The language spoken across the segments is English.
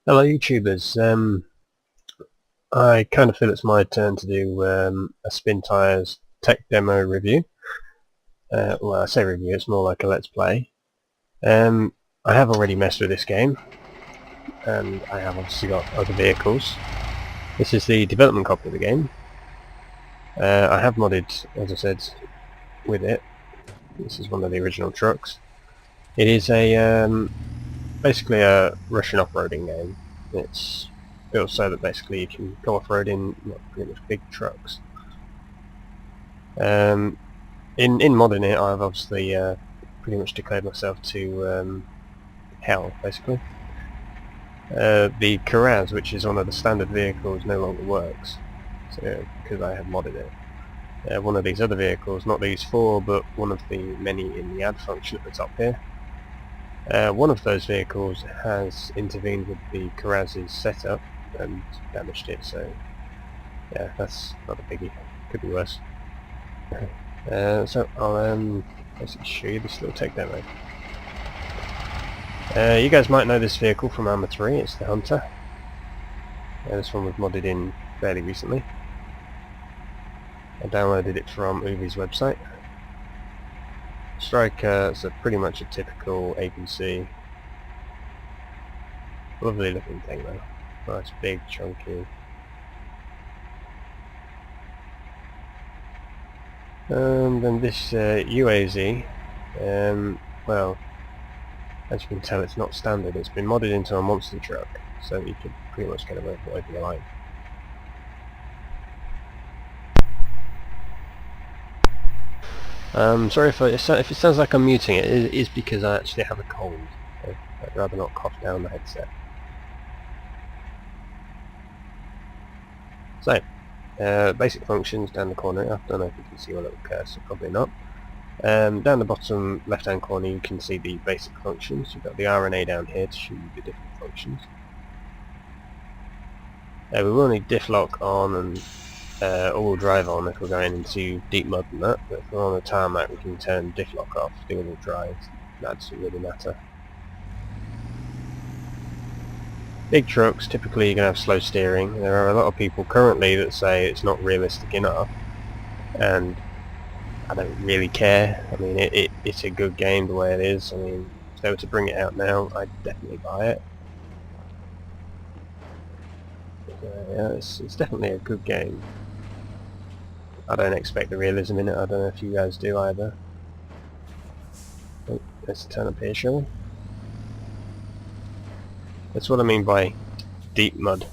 Hello YouTubers, I kind of feel it's my turn to do a Spin Tires tech demo review. Well, I say review, it's more like a let's play. I have already messed with this game, and I have obviously got other vehicles. This is the development copy of the game. I have modded, as I said, with it. This is one of the original trucks. It is basically a Russian off-roading game. It's built so that basically you can go off-roading pretty much big trucks. In modding it, I've obviously pretty much declared myself to hell, basically. The Karaz, which is one of the standard vehicles, no longer works, so, because I have modded it. One of these other vehicles, not these four, but one of the many in the add function at the top here. One of those vehicles has intervened with the Karaz's setup and damaged it, so yeah, that's not a biggie. Could be worse. So I'll basically show you this little tech demo. You guys might know this vehicle from Arma 3, it's the Hunter. This one was modded in fairly recently. I downloaded it from Uvi's website. Striker is pretty much a typical ABC. Lovely looking thing though. Nice, big, chunky. Then this UAZ, well, as you can tell, it's not standard. It's been modded into a monster truck, so you can pretty much get away with whatever you like. Sorry if it sounds like I'm muting it. It is because I actually have a cold. I'd rather not cough down the headset. So, basic functions down the corner. I don't know if you can see my little cursor, probably not. Down the bottom left hand corner you can see the basic functions. You've got the RNA down here to show you the different functions. We will need diff lock on and all-wheel drive on if we're going into deep mud and that, but if we're on a tarmac we can turn diff lock off, do all-wheel drive. That doesn't really matter. Big trucks, typically you're going to have slow steering. There are a lot of people currently that say it's not realistic enough, and I don't really care. I mean, it's a good game the way it is. I mean, if they were to bring it out now, I'd definitely buy it. Yeah, it's definitely a good game. I don't expect the realism in it. I don't know if you guys do either. Oh, let's turn up here, shall we? That's what I mean by deep mud.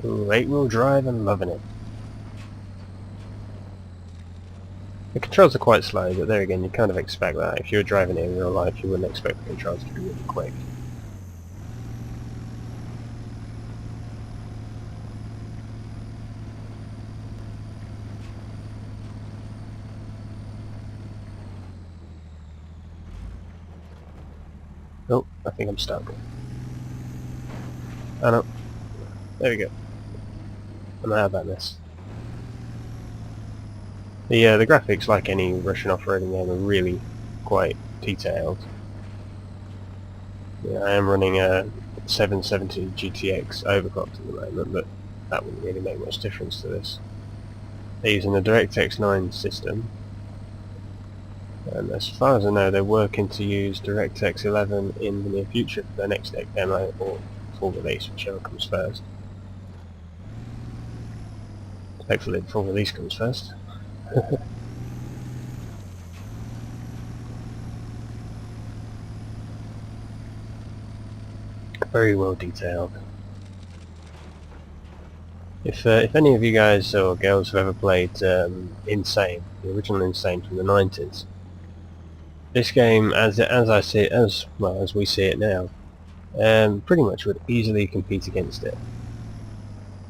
Ooh, 8-wheel drive and loving it. The controls are quite slow, but there again, you kind of expect that. If you were driving it in real life, you wouldn't expect the controls to be really quick. Oh, I think I'm stuck. Oh no. There we go. And how about this? The graphics, like any Russian off-roading game, are really quite detailed. Yeah, I am running a 770 GTX overclocked at the moment, but that wouldn't really make much difference to this. They're using a DirectX 9 system, and as far as I know, they're working to use DirectX 11 in the near future for their next tech demo or full release, whichever comes first. Hopefully the full release comes first. Very well detailed. If any of you guys or girls have ever played Insane, the original Insane from the 90s, This game, as I see it, as well as we see it now, pretty much would easily compete against it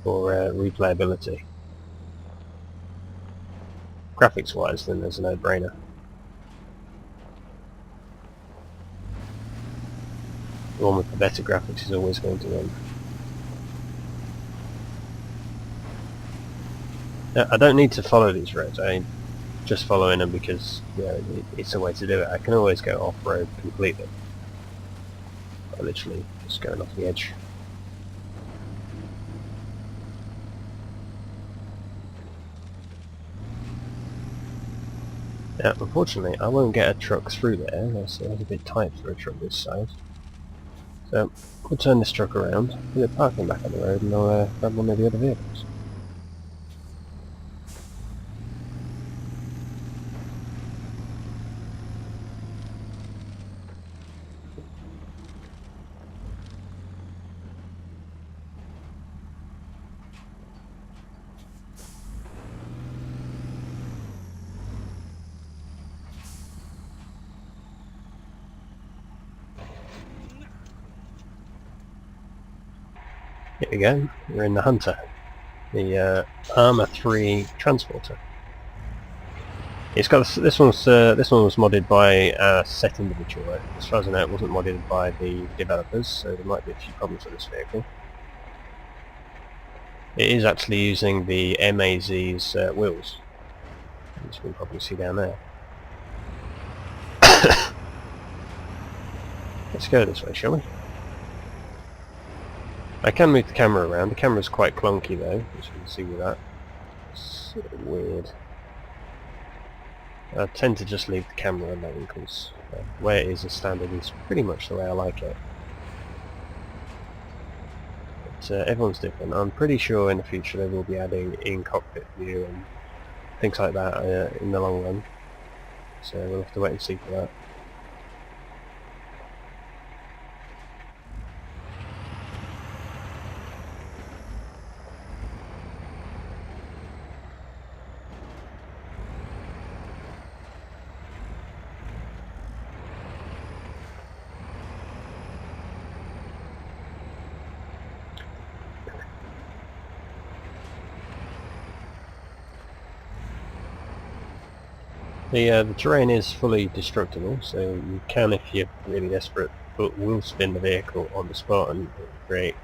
for replayability. Graphics-wise, then there's a no-brainer. The one with the better graphics is always going to win. Now, I don't need to follow these roads. I'm just following them because it's a way to do it. I can always go off-road completely. I'm literally just going off the edge. Now, unfortunately, I won't get a truck through there. That's a bit tight for a truck this size. So, we'll turn this truck around, put it parking back on the road, and I'll grab one of the other vehicles. Here we go, we're in the Hunter, the Arma 3 transporter. It's got this one was modded by a set individual. As far as I know, it wasn't modded by the developers, so there might be a few problems with this vehicle. It is actually using the MAZ's wheels, as you can probably see down there. Let's go this way, shall we? I can move the camera around. The camera's quite clunky though, as you can see with that. It's sort of weird. I tend to just leave the camera alone because the way it is as standard is pretty much the way I like it. But everyone's different. I'm pretty sure in the future they will be adding in-cockpit view and things like that in the long run. So we'll have to wait and see for that. The terrain is fully destructible, so you can, if you're really desperate, but will spin the vehicle on the spot and create,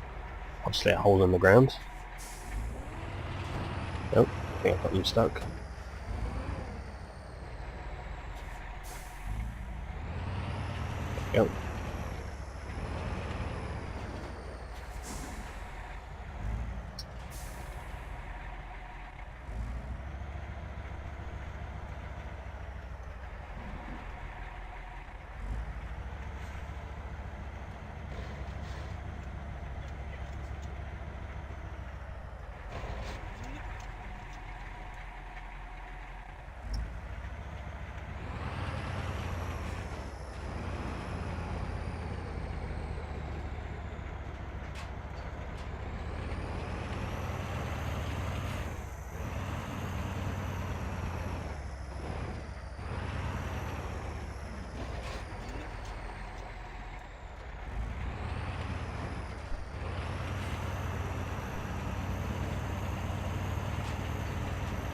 obviously, a hole in the ground. Oh, I think I've got you stuck. There we go.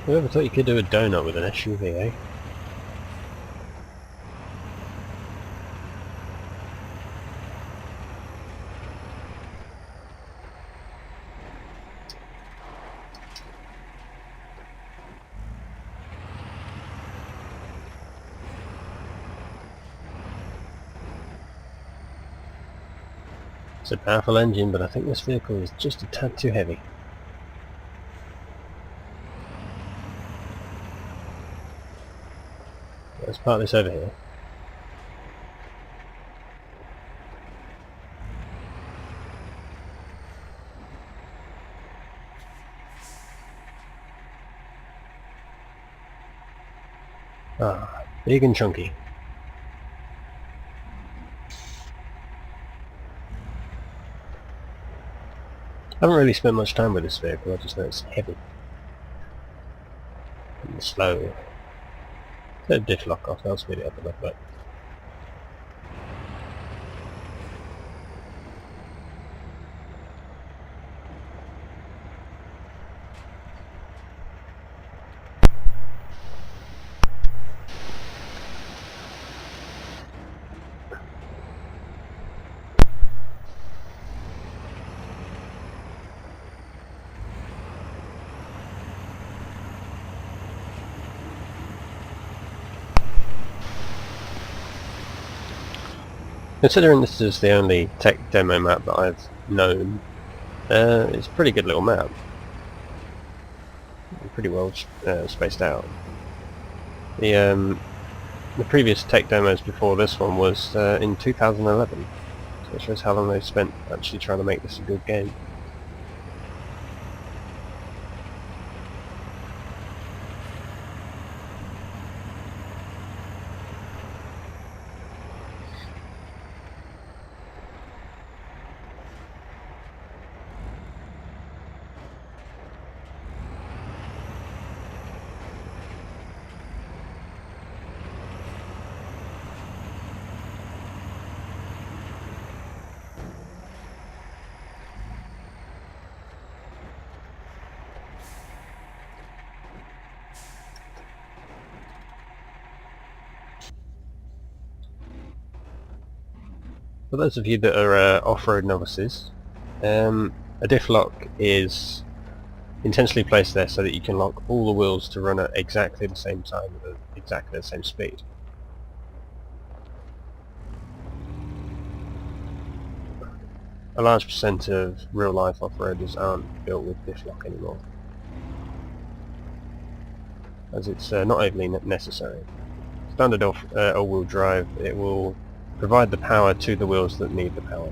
Whoever thought you could do a donut with an SUV, eh? It's a powerful engine, but I think this vehicle is just a tad too heavy. Let's park this over here. Ah, big and chunky. I haven't really spent much time with this vehicle, I just know it's heavy. And slow. Let diff lock off, I'll speed it up a little bit. Considering this is the only tech demo map that I've known, it's a pretty good little map. Pretty well spaced out. The previous tech demos before this one was in 2011, so it shows how long they've spent actually trying to make this a good game. For those of you that are off-road novices, a diff lock is intentionally placed there so that you can lock all the wheels to run at exactly the same time at exactly the same speed. A large percent of real-life off-roaders aren't built with diff lock anymore, as it's not overly necessary. Standard all-wheel drive, it will provide the power to the wheels that need the power.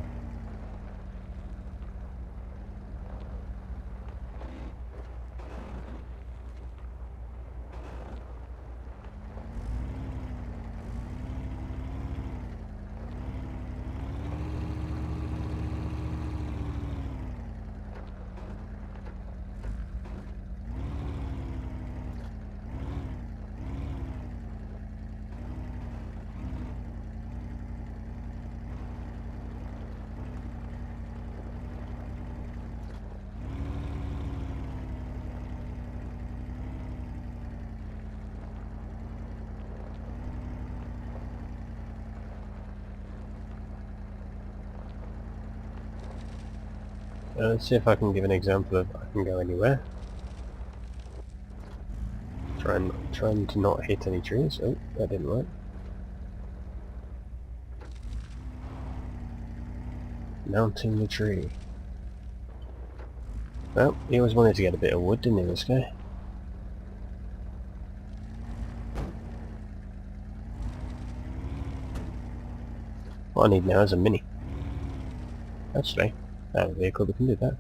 Let's see if I can give an example of I can go anywhere. Trying to not hit any trees. Oh, that didn't work. Mounting the tree. Well, he always wanted to get a bit of wood, didn't he, this guy? What I need now is a mini. Actually, I have a vehicle that can do that.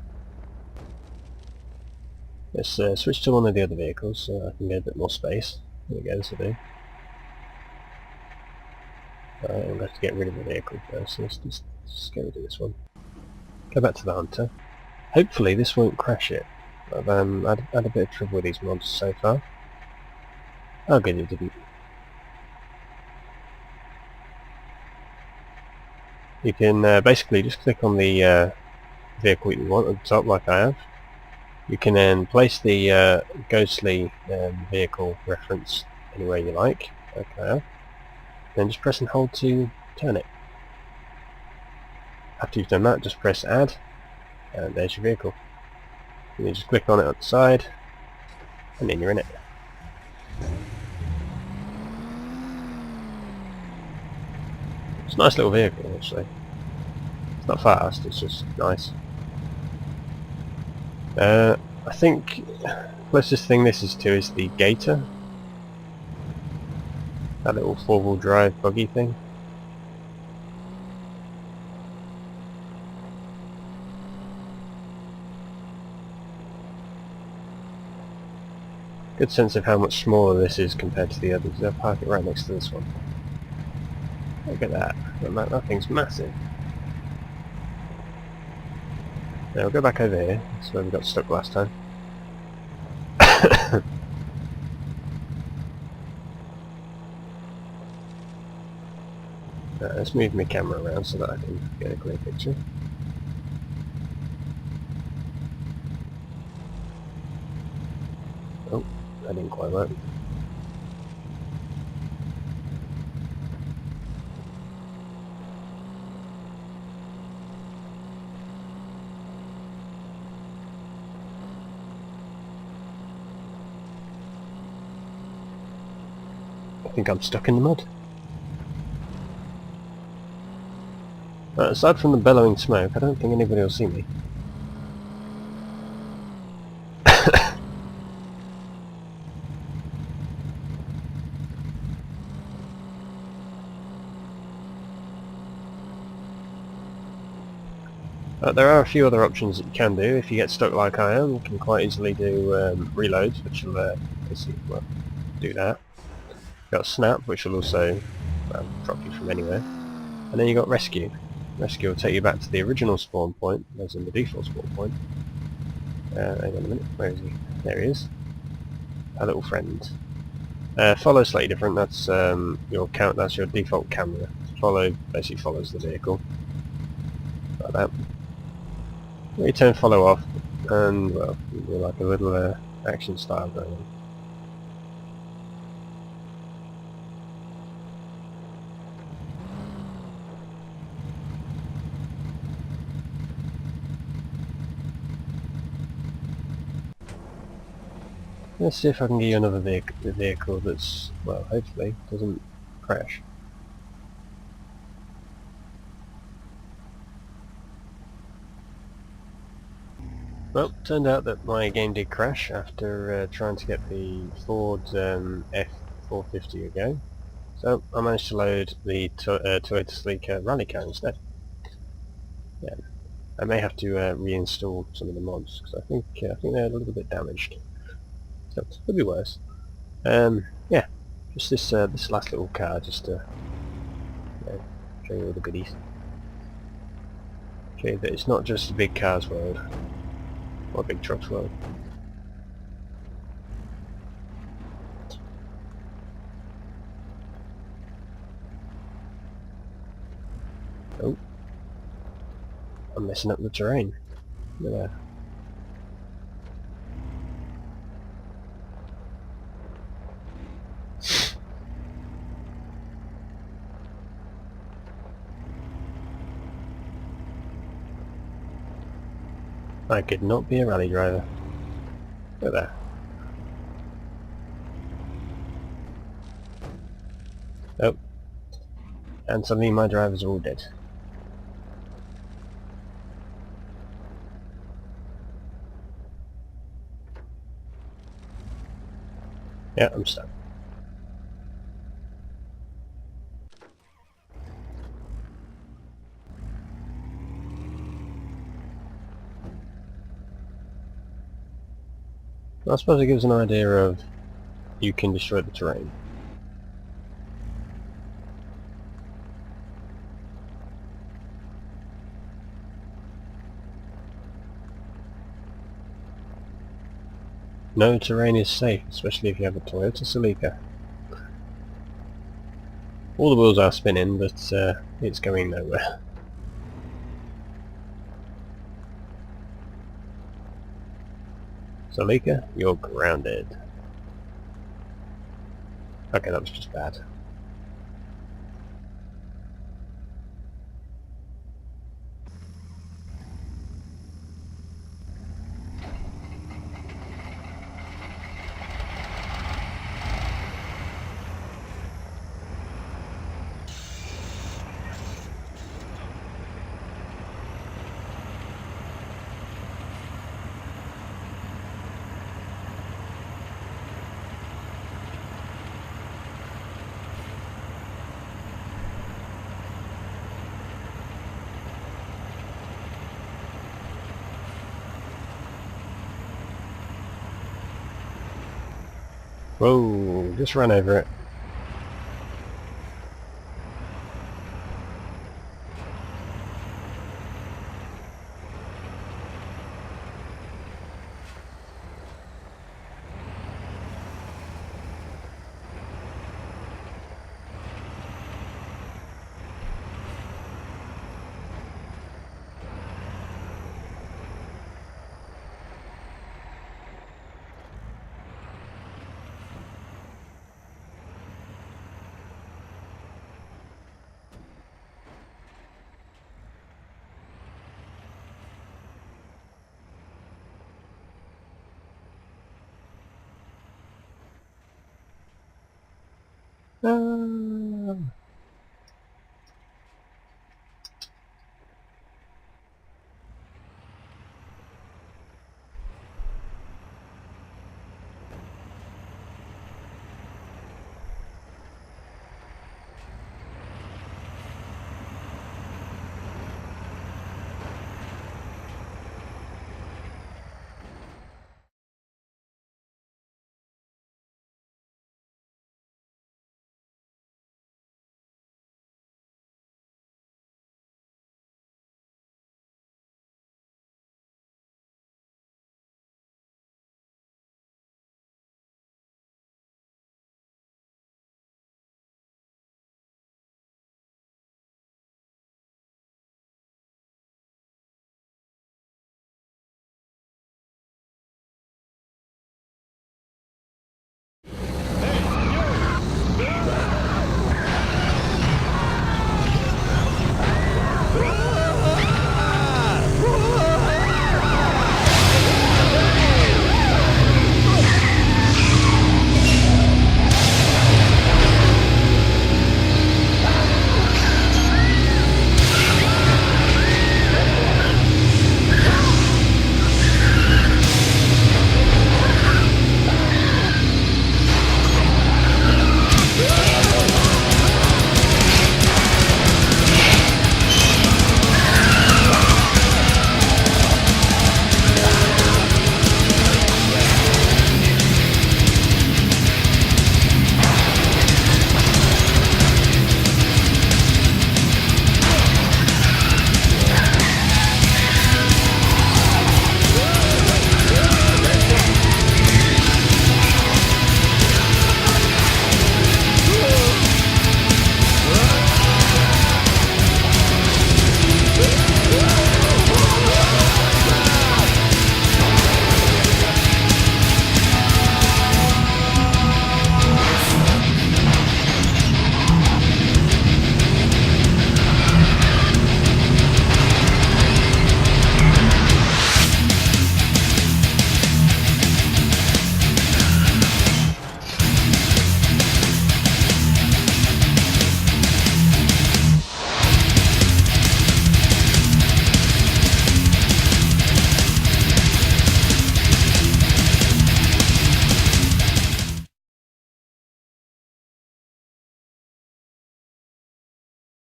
Let's switch to one of the other vehicles so I can get a bit more space. There we go, this will do. Alright, I'm going to have to get rid of the vehicle first, so let's just get rid of this one. Go back to the Hunter. Hopefully this won't crash it. I've had a bit of trouble with these mods so far. Oh good, it didn't. You can basically just click on the vehicle you want at the top, like I have. You can then place the ghostly vehicle reference anywhere you like, like I have. Then just press and hold to turn it. After you've done that, just press add, and there's your vehicle. And you just click on it at the side, and then you're in it. It's a nice little vehicle, actually. It's not fast, it's just nice. I think the closest thing this is to is the Gator. That little four-wheel drive buggy thing. Good sense of how much smaller this is compared to the others. I'll park it right next to this one. Look at that. That thing's massive. Now we'll go back over here. That's where we got stuck last time. Let's move my camera around so that I can get a clear picture. Oh, that didn't quite work. I think I'm stuck in the mud. Aside from the bellowing smoke, I don't think anybody will see me. There are a few other options that you can do. If you get stuck like I am, you can quite easily do reloads, which will basically, well, do that. You've got snap, which will also drop you from anywhere. And then you've got rescue. Rescue will take you back to the original spawn point, as in the default spawn point. Hang on a minute, where is he? There he is. Our little friend. Follow slightly different, that's that's your default camera. Follow basically follows the vehicle. Like that. You turn follow off, and well, you do like a little action style going on. Let's see if I can get you another vehicle that's, well, hopefully doesn't crash. Well, turned out that my game did crash after trying to get the Ford F450 ago. So I managed to load the Toyota Celica rally car instead. Yeah, I may have to reinstall some of the mods because I think they're a little bit damaged. So it could be worse. Yeah, just this last little car, just to show you all the goodies. Show you that it's not just a big cars world or a big trucks world. Oh, I'm messing up the terrain. Look at that. I could not be a rally driver. Look at that. Oh, and suddenly my drivers are all dead. Yeah, I'm stuck. Well, I suppose it gives an idea of you can destroy the terrain. No terrain is safe, especially if you have a Toyota Celica. All the wheels are spinning, but it's going nowhere. Celica, you're grounded. Okay, that was just bad. Whoa, just ran over it.